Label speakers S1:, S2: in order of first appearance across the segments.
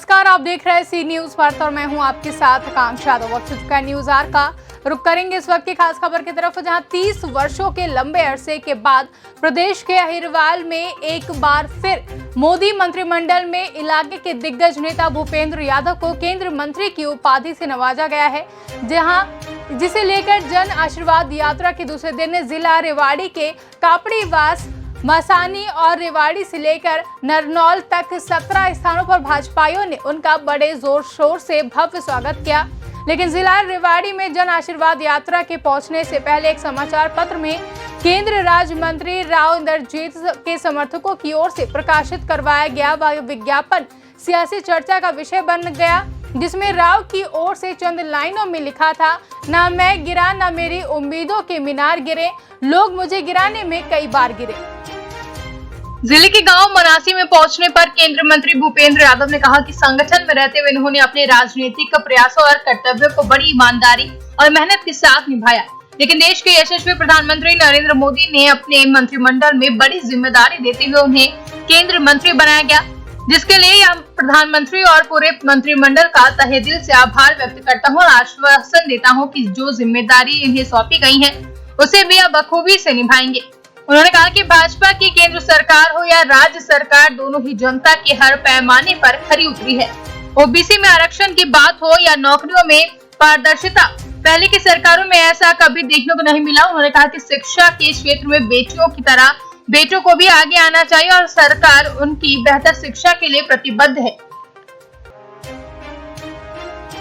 S1: नमस्कार, आप देख रहे हैं सी न्यूज भारत और मैं हूं आपके साथ आकांक्षा। वक्त चुका है न्यूज आर का। रुक करेंगे इस वक्त की खास खबर की तरफ, जहां 30 वर्षों के लंबे अरसे के बाद प्रदेश के अहिरवाल में एक बार फिर मोदी मंत्रिमंडल में इलाके के दिग्गज नेता भूपेंद्र यादव को केंद्रीय मंत्री की उपाधि से नवाजा गया है, जिसे लेकर जन आशीर्वाद यात्रा के दूसरे दिन जिला रेवाड़ी के कापड़ीवास, मसानी और रेवाड़ी से लेकर नरनौल तक 17 स्थानों पर भाजपाइयों ने उनका बड़े जोर शोर से भव्य स्वागत किया। लेकिन जिला रेवाड़ी में जन आशीर्वाद यात्रा के पहुंचने से पहले एक समाचार पत्र में केंद्रीय राज्य मंत्री राव इंद्रजीत के समर्थकों की ओर से प्रकाशित करवाया गया वह विज्ञापन सियासी चर्चा का विषय बन गया, जिसमें राव की ओर से चंद लाइनों में लिखा था, ना मैं गिरा ना मेरी उम्मीदों के मीनार गिरे, लोग मुझे गिराने में कई बार गिरे। जिले के गांव मनासी में पहुंचने पर केंद्रीय मंत्री भूपेंद्र यादव ने कहा कि संगठन में रहते हुए इन्होंने अपने राजनीतिक प्रयासों और कर्तव्यों को बड़ी ईमानदारी और मेहनत के साथ निभाया। लेकिन देश के यशस्वी प्रधानमंत्री नरेंद्र मोदी ने अपने मंत्रिमंडल में बड़ी जिम्मेदारी देते हुए उन्हें केंद्रीय मंत्री बनाया गया, जिसके लिए हम प्रधानमंत्री और पूरे मंत्रिमंडल का तहे दिल से आभार व्यक्त करता हूँ और आश्वासन देता हूँ कि जो जिम्मेदारी इन्हें सौंपी गई है उसे भी अब बखूबी से निभाएंगे। उन्होंने कहा कि भाजपा की केंद्र सरकार हो या राज्य सरकार, दोनों ही जनता के हर पैमाने पर खरी उतरी है। ओबीसी में आरक्षण की बात हो या नौकरियों में पारदर्शिता, पहले की सरकारों में ऐसा कभी देखने को नहीं मिला। उन्होंने कहा कि शिक्षा के क्षेत्र में बेटियों की तरह बेटों को भी आगे आना चाहिए और सरकार उनकी बेहतर शिक्षा के लिए प्रतिबद्ध है।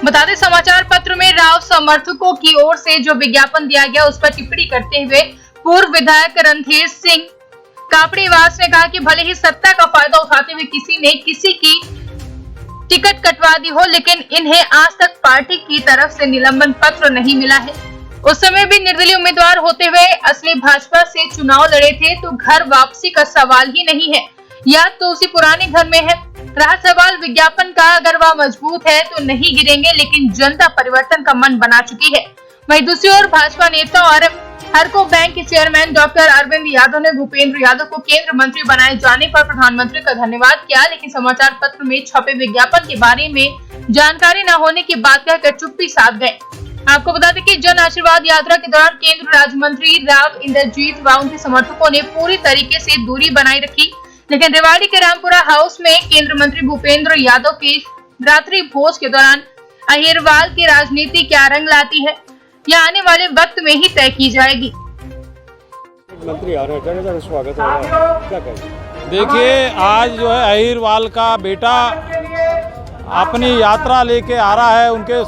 S1: बता दें, समाचार पत्र में राव समर्थकों की ओर से जो विज्ञापन दिया गया उस पर टिप्पणी करते हुए पूर्व विधायक रणधीर सिंह कापड़ीवास ने कहा कि भले ही सत्ता का फायदा उठाते हुए किसी ने किसी की टिकट कटवा दी हो, लेकिन इन्हें आज तक पार्टी की तरफ से निलंबन पत्र नहीं मिला है। उस समय भी निर्दलीय उम्मीदवार होते हुए असली भाजपा से चुनाव लड़े थे, तो घर वापसी का सवाल ही नहीं है, या तो उसी पुराने घर में है। रहा सवाल विज्ञापन का, अगर वह मजबूत है तो नहीं गिरेंगे, लेकिन जनता परिवर्तन का मन बना चुकी है। वहीं दूसरी ओर भाजपा नेता और हरको बैंक के चेयरमैन डॉक्टर अरविंद यादव ने भूपेंद्र यादव को केंद्रीय मंत्री बनाए जाने पर प्रधानमंत्री का धन्यवाद किया, लेकिन समाचार पत्र में छपे विज्ञापन के बारे में जानकारी न होने की बात कहकर चुप्पी साध गए। आपको बता दें कि जन आशीर्वाद यात्रा के दौरान केंद्रीय राज्य मंत्री राव इंद्रजीत व उनके समर्थकों ने पूरी तरीके से दूरी बनाई रखी, लेकिन रेवाड़ी के रामपुरा हाउस में केंद्रीय मंत्री भूपेंद्र यादव की रात्रि भोज के दौरान अहिरवाल की राजनीति क्या रंग लाती है, यह आने वाले वक्त में ही तय की जाएगी।
S2: मंत्री आ रहे हैं, स्वागत है, क्या कहेंगे?
S3: देखिए, आज जो है अहिरवाल का बेटा अपनी यात्रा लेके आ रहा है। उनके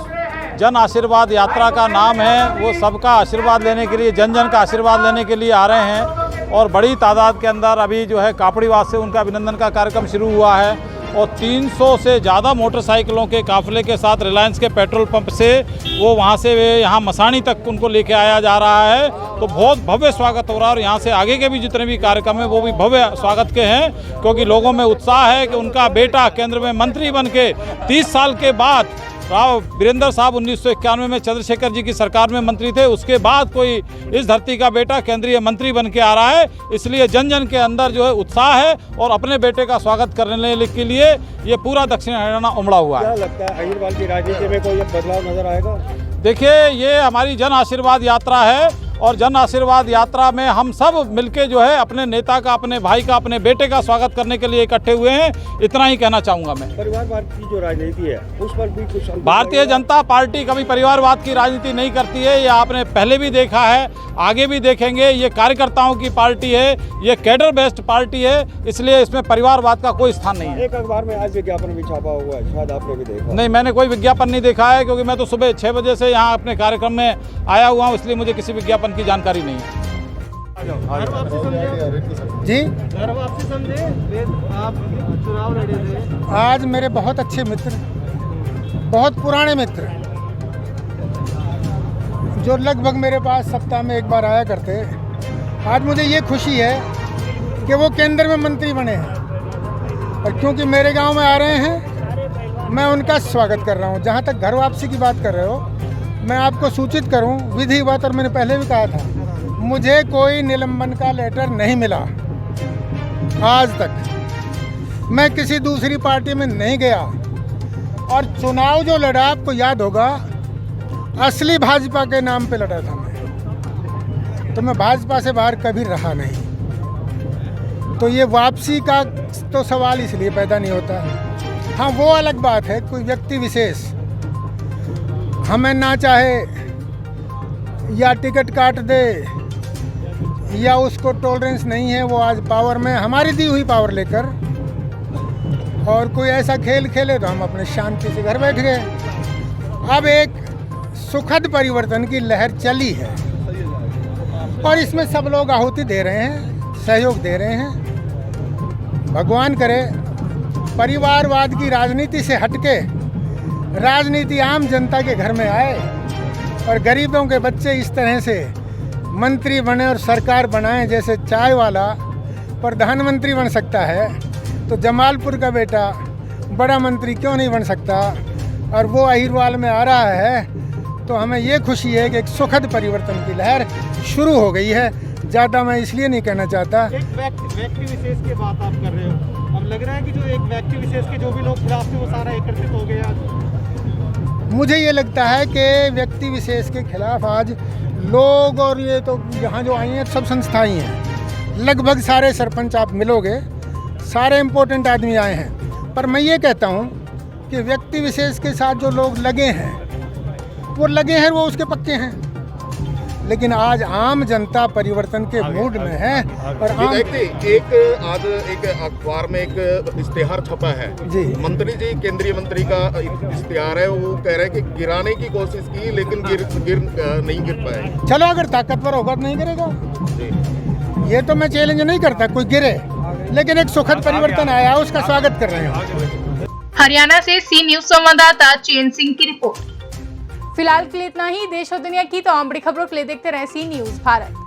S3: जन आशीर्वाद यात्रा का नाम है, वो सबका आशीर्वाद लेने के लिए, जन जन का आशीर्वाद लेने के लिए आ रहे हैं और बड़ी तादाद के अंदर अभी जो है कापड़ीवास से उनका अभिनंदन का कार्यक्रम शुरू हुआ है और 300 से ज़्यादा मोटरसाइकिलों के काफिले के साथ रिलायंस के पेट्रोल पंप से वो वहाँ से यहाँ मसानी तक उनको लेके आया जा रहा है। तो बहुत भव्य स्वागत हो रहा है और यहाँ से आगे के भी जितने भी कार्यक्रम हैं वो भी भव्य स्वागत के हैं, क्योंकि लोगों में उत्साह है कि उनका बेटा केंद्र में मंत्री बन के 30 साल के बाद, राव वीरेंद्र साहब 1991 में चंद्रशेखर जी की सरकार में मंत्री थे, उसके बाद कोई इस धरती का बेटा केंद्रीय मंत्री बन के आ रहा है। इसलिए जन जन के अंदर जो है उत्साह है और अपने बेटे का स्वागत करने के लिए ये पूरा दक्षिण हरियाणा उमड़ा हुआ है।
S2: क्या लगता है अहिरवाल की राजनीति में कोई बदलाव नजर आएगा?
S3: देखिए, ये हमारी जन आशीर्वाद यात्रा है और जन आशीर्वाद यात्रा में हम सब मिलके जो है अपने नेता का, अपने भाई का, अपने बेटे का स्वागत करने के लिए इकट्ठे हुए हैं। इतना ही कहना चाहूँगा मैं।
S2: परिवारवाद की जो राजनीति है उस पर भी कुछ,
S3: भारतीय जनता पार्टी कभी परिवारवाद की राजनीति नहीं करती है, ये आपने पहले भी देखा है, आगे भी देखेंगे। ये कार्यकर्ताओं की पार्टी है, ये कैडर बेस्ड पार्टी है, इसलिए इसमें परिवारवाद का कोई स्थान नहीं है।
S2: एक अखबार में आज विज्ञापन भी छापा हुआ है, शायद आपने भी देखा।
S3: नहीं, मैंने कोई विज्ञापन नहीं देखा है, क्योंकि मैं तो सुबह 6 बजे से यहाँ अपने कार्यक्रम में आया हुआ हूँ, इसलिए मुझे किसी विज्ञापन की जानकारी नहीं है।
S4: जी,
S5: घर वापसी संदेह, आप चुनाव लड़े थे।
S4: आज मेरे बहुत अच्छे मित्र, बहुत पुराने मित्र, जो लगभग मेरे पास सप्ताह में एक बार आया करते, आज मुझे ये खुशी है कि वो केंद्र में मंत्री बने हैं और क्योंकि मेरे गांव में आ रहे हैं, मैं उनका स्वागत कर रहा हूं। जहां तक घर वापसी की बात कर रहे हो, मैं आपको सूचित करूं, विधिवत, और मैंने पहले भी कहा था, मुझे कोई निलंबन का लेटर नहीं मिला आज तक। मैं किसी दूसरी पार्टी में नहीं गया, और चुनाव जो लड़ा आपको याद होगा, असली भाजपा के नाम पे लड़ा था मैं। तो मैं भाजपा से बाहर कभी रहा नहीं। तो ये वापसी का तो सवाल इसलिए पैदा नहीं होता। हाँ, वो अलग बात है, कोई व्यक्ति विशेष हमें ना चाहे या टिकट काट दे या उसको टॉलरेंस नहीं है, वो आज पावर में हमारी दी हुई पावर लेकर और कोई ऐसा खेल खेले तो हम अपने शांति से घर बैठ गए। अब एक सुखद परिवर्तन की लहर चली है और इसमें सब लोग आहुति दे रहे हैं, सहयोग दे रहे हैं। भगवान करे परिवारवाद की राजनीति से हटके राजनीति आम जनता के घर में आए और गरीबों के बच्चे इस तरह से मंत्री बने और सरकार बनाएं। जैसे चाय वाला प्रधानमंत्री बन सकता है तो जमालपुर का बेटा बड़ा मंत्री क्यों नहीं बन सकता, और वो अहिरवाल में आ रहा है। तो हमें ये खुशी है कि एक सुखद परिवर्तन की लहर शुरू हो गई है। ज़्यादा मैं इसलिए नहीं कहना चाहता।
S5: एक व्यक्ति विशेष की बात आप कर रहे हो, अब लग रहा है कि जो एक व्यक्ति विशेष के जो भी लोग खिलाफ थे वो सारा एकत्रित हो गया।
S4: मुझे ये लगता है कि व्यक्ति विशेष के खिलाफ आज लोग, और ये तो यहाँ जो आई हैं सब संस्थाएं हैं, लगभग सारे सरपंच आप मिलोगे, सारे इम्पोर्टेंट आदमी आए हैं। पर मैं ये कहता हूँ कि व्यक्ति विशेष के साथ जो लोग लगे हैं वो उसके पक्के हैं, लेकिन आज आम जनता परिवर्तन के मूड में है। और आम
S6: एक अखबार में एक इश्तेहार छपा है
S4: जी,
S6: मंत्री जी, केंद्रीय मंत्री का इश्तेहार है। वो कह रहे हैं कि गिराने की कोशिश की लेकिन नहीं गिर पाए।
S4: चलो अगर ताकतवर होगा तो नहीं गिरेगा, ये तो मैं चैलेंज नहीं करता कोई गिरे, लेकिन एक सुखद परिवर्तन आया, उसका स्वागत कर रहे हैं।
S1: हरियाणा से सी न्यूज संवाददाता चैन सिंह की रिपोर्ट। फिलहाल के लिए इतना ही। देश और दुनिया की तमाम बड़ी खबरों के लिए देखते रहें सी न्यूज भारत।